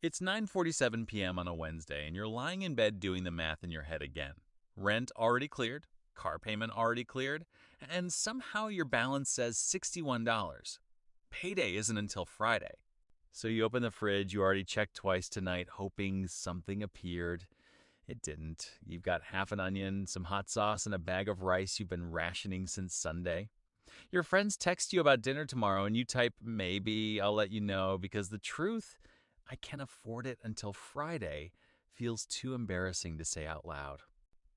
It's 9:47 p.m. on a Wednesday, and you're lying in bed doing the math in your head again. Rent already cleared, car payment already cleared, and somehow your balance says $61. Payday isn't until Friday. So you open the fridge, you already checked twice tonight, hoping something appeared. It didn't. You've got half an onion, some hot sauce, and a bag of rice you've been rationing since Sunday. Your friends text you about dinner tomorrow, and you type, maybe, I'll let you know, because the truth, I can't afford it until Friday, feels too embarrassing to say out loud.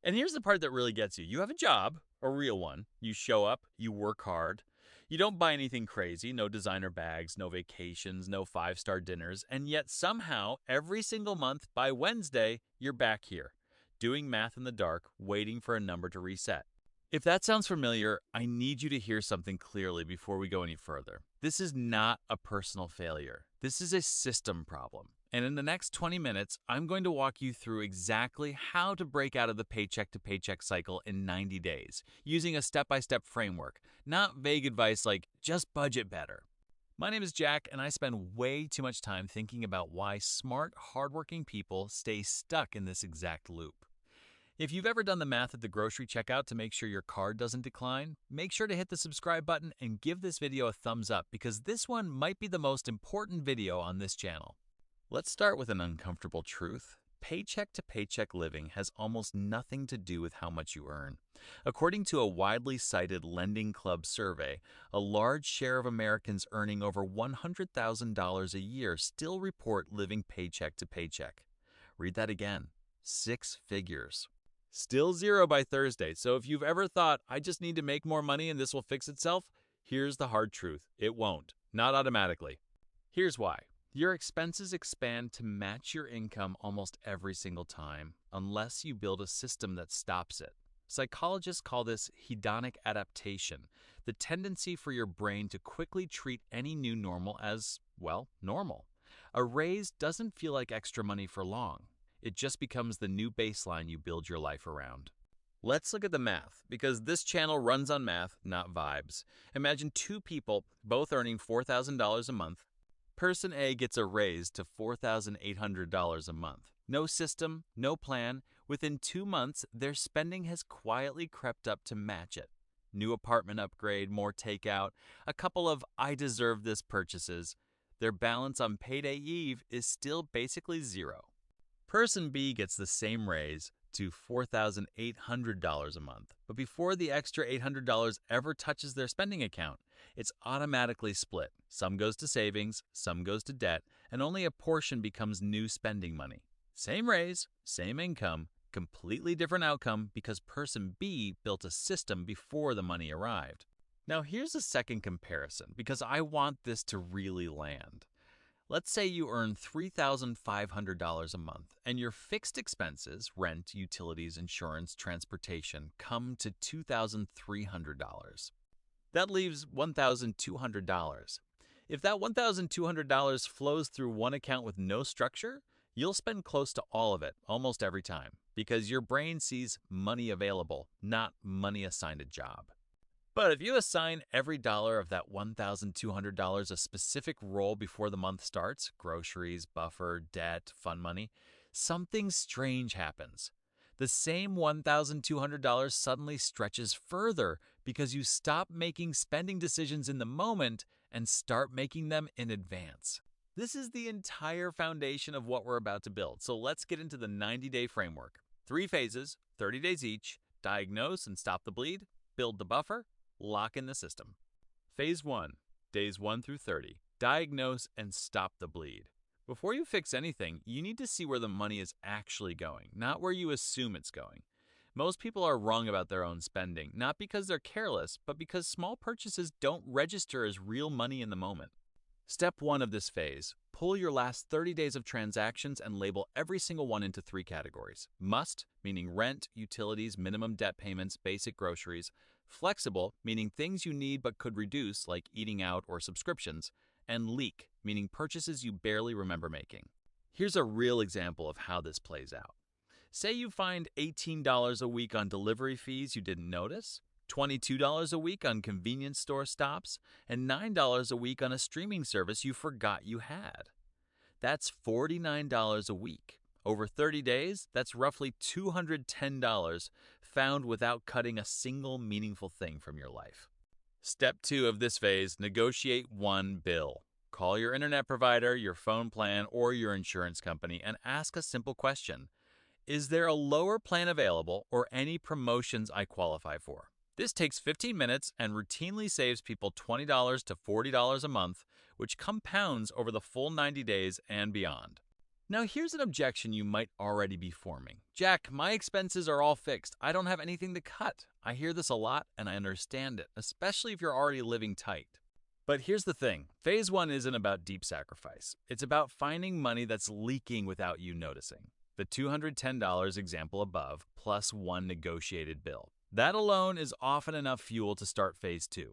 And here's the part that really gets you. You have a job, a real one. You show up, you work hard. You don't buy anything crazy, no designer bags, no vacations, no five-star dinners, and yet somehow, every single month, by Wednesday, you're back here, doing math in the dark, waiting for a number to reset. If that sounds familiar, I need you to hear something clearly before we go any further. This is not a personal failure. This is a system problem. And in the next 20 minutes, I'm going to walk you through exactly how to break out of the paycheck to paycheck cycle in 90 days, using a step-by-step framework, not vague advice like, just budget better. My name is Jack, and I spend way too much time thinking about why smart, hardworking people stay stuck in this exact loop. If you've ever done the math at the grocery checkout to make sure your card doesn't decline, make sure to hit the subscribe button and give this video a thumbs up because this one might be the most important video on this channel. Let's start with an uncomfortable truth. Paycheck to paycheck living has almost nothing to do with how much you earn. According to a widely cited Lending Club survey, a large share of Americans earning over $100,000 a year still report living paycheck to paycheck. Read that again. 6 figures. Still zero by Thursday, so if you've ever thought, I just need to make more money and this will fix itself, here's the hard truth. It won't. Not automatically. Here's why. Your expenses expand to match your income almost every single time, unless you build a system that stops it. Psychologists call this hedonic adaptation, the tendency for your brain to quickly treat any new normal as, well, normal. A raise doesn't feel like extra money for long. It just becomes the new baseline you build your life around. Let's look at the math, because this channel runs on math, not vibes. Imagine 2 people, both earning $4,000 a month. Person A gets a raise to $4,800 a month. No system, no plan. Within 2 months, their spending has quietly crept up to match it. New apartment upgrade, more takeout, a couple of I deserve this purchases. Their balance on payday eve is still basically zero. Person B gets the same raise to $4,800 a month, but before the extra $800 ever touches their spending account, it's automatically split. Some goes to savings, some goes to debt, and only a portion becomes new spending money. Same raise, same income, completely different outcome because person B built a system before the money arrived. Now here's a second comparison because I want this to really land. Let's say you earn $3,500 a month and your fixed expenses, rent, utilities, insurance, transportation, come to $2,300. That leaves $1,200. If that $1,200 flows through one account with no structure, you'll spend close to all of it almost every time because your brain sees money available, not money assigned a job. But if you assign every dollar of that $1,200 a specific role before the month starts, groceries, buffer, debt, fun money, something strange happens. The same $1,200 suddenly stretches further because you stop making spending decisions in the moment and start making them in advance. This is the entire foundation of what we're about to build. So let's get into the 90-day framework. 3 phases, 30 days each: diagnose and stop the bleed, build the buffer, lock in the system. Phase 1, days 1 through 30. Diagnose and stop the bleed. Before you fix anything, you need to see where the money is actually going, not where you assume it's going. Most people are wrong about their own spending, not because they're careless, but because small purchases don't register as real money in the moment. Step 1 of this phase, pull your last 30 days of transactions and label every single one into 3 categories. Must, meaning rent, utilities, minimum debt payments, basic groceries. Flexible, meaning things you need but could reduce, like eating out or subscriptions. And leak, meaning purchases you barely remember making. Here's a real example of how this plays out. Say you find $18 a week on delivery fees you didn't notice, $22 a week on convenience store stops, and $9 a week on a streaming service you forgot you had. That's $49 a week. Over 30 days, that's roughly $210 found without cutting a single meaningful thing from your life. Step 2 of this phase, negotiate one bill. Call your internet provider, your phone plan, or your insurance company and ask a simple question. Is there a lower plan available or any promotions I qualify for? This takes 15 minutes and routinely saves people $20 to $40 a month, which compounds over the full 90 days and beyond. Now here's an objection you might already be forming. Jack, my expenses are all fixed. I don't have anything to cut. I hear this a lot and I understand it, especially if you're already living tight. But here's the thing. Phase 1 isn't about deep sacrifice. It's about finding money that's leaking without you noticing. The $210 example above, plus one negotiated bill. That alone is often enough fuel to start Phase 2.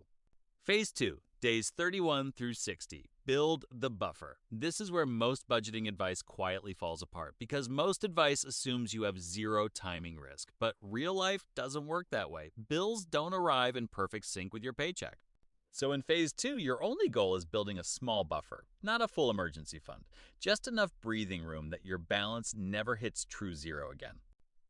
Phase 2, days 31 through 60. Build the buffer. This is where most budgeting advice quietly falls apart because most advice assumes you have zero timing risk. But real life doesn't work that way. Bills don't arrive in perfect sync with your paycheck. So in Phase 2, your only goal is building a small buffer, not a full emergency fund, just enough breathing room that your balance never hits true zero again.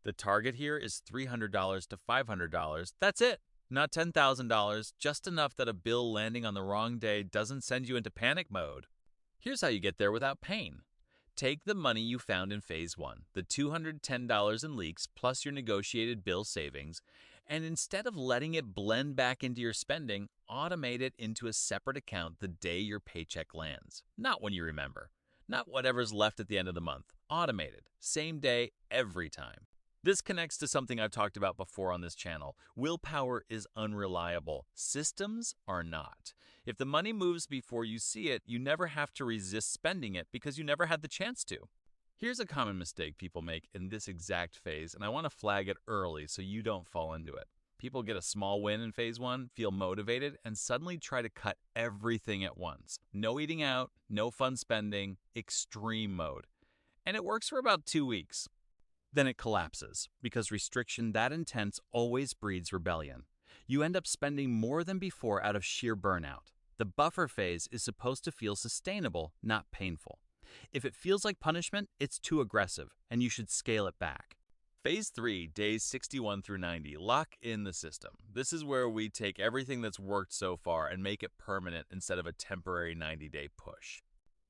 The target here is $300 to $500. That's it. Not $10,000, just enough that a bill landing on the wrong day doesn't send you into panic mode. Here's how you get there without pain. Take the money you found in Phase 1, the $210 in leaks plus your negotiated bill savings, and instead of letting it blend back into your spending, automate it into a separate account the day your paycheck lands. Not when you remember. Not whatever's left at the end of the month. Automated. Same day, every time. This connects to something I've talked about before on this channel. Willpower is unreliable. Systems are not. If the money moves before you see it, you never have to resist spending it because you never had the chance to. Here's a common mistake people make in this exact phase, and I want to flag it early so you don't fall into it. People get a small win in Phase 1, feel motivated, and suddenly try to cut everything at once. No eating out, no fun spending, extreme mode. And it works for about 2 weeks. Then it collapses, because restriction that intense always breeds rebellion. You end up spending more than before out of sheer burnout. The buffer phase is supposed to feel sustainable, not painful. If it feels like punishment, it's too aggressive, and you should scale it back. Phase 3, days 61 through 90, lock in the system. This is where we take everything that's worked so far and make it permanent instead of a temporary 90-day push.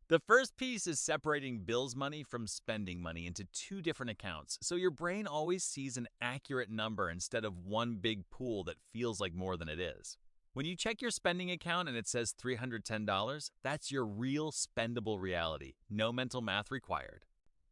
The first piece is separating bills money from spending money into 2 different accounts, so your brain always sees an accurate number instead of one big pool that feels like more than it is. When you check your spending account and it says $310, that's your real spendable reality. No mental math required.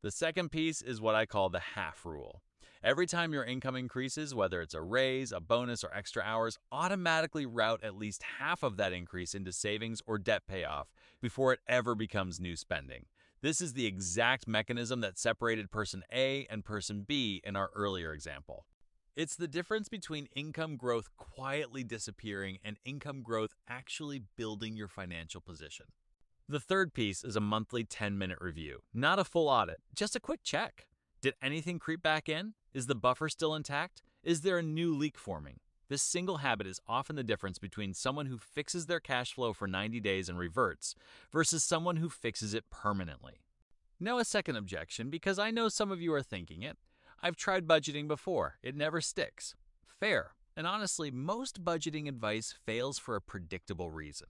The second piece is what I call the half rule. Every time your income increases, whether it's a raise, a bonus, or extra hours, automatically route at least half of that increase into savings or debt payoff before it ever becomes new spending. This is the exact mechanism that separated person A and person B in our earlier example. It's the difference between income growth quietly disappearing and income growth actually building your financial position. The third piece is a monthly 10-minute review, not a full audit, just a quick check. Did anything creep back in? Is the buffer still intact? Is there a new leak forming? This single habit is often the difference between someone who fixes their cash flow for 90 days and reverts versus someone who fixes it permanently. Now a second objection, because I know some of you are thinking it. I've tried budgeting before. It never sticks. Fair. And honestly, most budgeting advice fails for a predictable reason.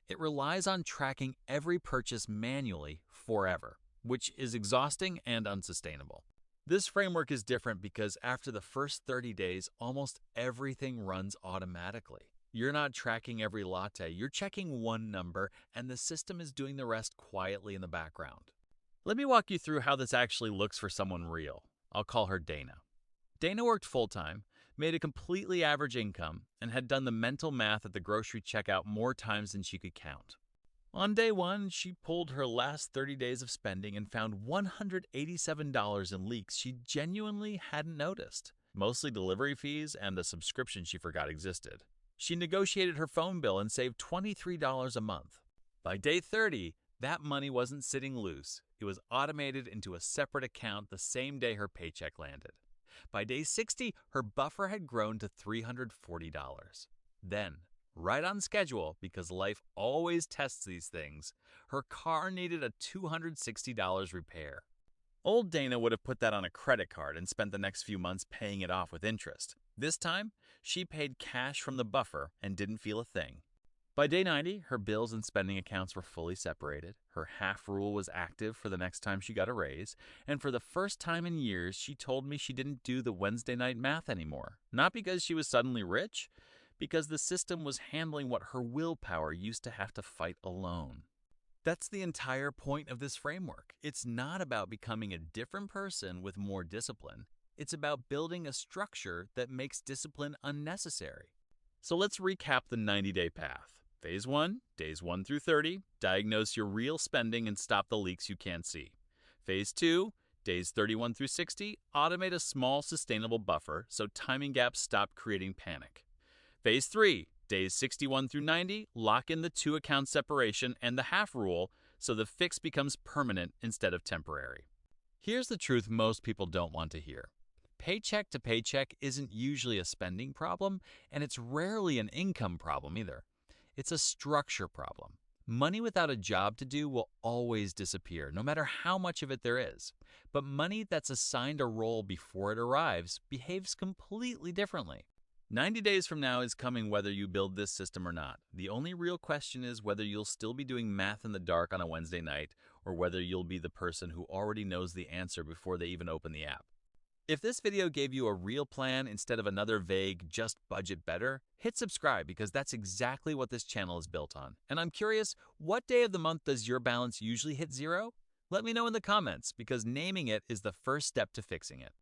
It relies on tracking every purchase manually forever, which is exhausting and unsustainable. This framework is different because after the first 30 days, almost everything runs automatically. You're not tracking every latte, you're checking one number, and the system is doing the rest quietly in the background. Let me walk you through how this actually looks for someone real. I'll call her Dana. Dana worked full-time, made a completely average income, and had done the mental math at the grocery checkout more times than she could count. On day 1, she pulled her last 30 days of spending and found $187 in leaks she genuinely hadn't noticed, mostly delivery fees and a subscription she forgot existed. She negotiated her phone bill and saved $23 a month. By day 30, that money wasn't sitting loose. It was automated into a separate account the same day her paycheck landed. By day 60, her buffer had grown to $340. Then, right on schedule because life always tests these things, her car needed a $260 repair. Old Dana would have put that on a credit card and spent the next few months paying it off with interest. This time, she paid cash from the buffer and didn't feel a thing. By day 90, her bills and spending accounts were fully separated, her half rule was active for the next time she got a raise, and for the first time in years, she told me she didn't do the Wednesday night math anymore. Not because she was suddenly rich, because the system was handling what her willpower used to have to fight alone. That's the entire point of this framework. It's not about becoming a different person with more discipline. It's about building a structure that makes discipline unnecessary. So let's recap the 90-day path. Phase 1, days 1 through 30, diagnose your real spending and stop the leaks you can't see. Phase 2, days 31 through 60, automate a small sustainable buffer so timing gaps stop creating panic. Phase 3, days 61 through 90, lock in the 2-account separation and the half rule so the fix becomes permanent instead of temporary. Here's the truth most people don't want to hear. Paycheck to paycheck isn't usually a spending problem, and it's rarely an income problem either. It's a structure problem. Money without a job to do will always disappear, no matter how much of it there is. But money that's assigned a role before it arrives behaves completely differently. 90 days from now is coming whether you build this system or not. The only real question is whether you'll still be doing math in the dark on a Wednesday night, or whether you'll be the person who already knows the answer before they even open the app. If this video gave you a real plan instead of another vague, just budget better, hit subscribe because that's exactly what this channel is built on. And I'm curious, what day of the month does your balance usually hit zero? Let me know in the comments because naming it is the first step to fixing it.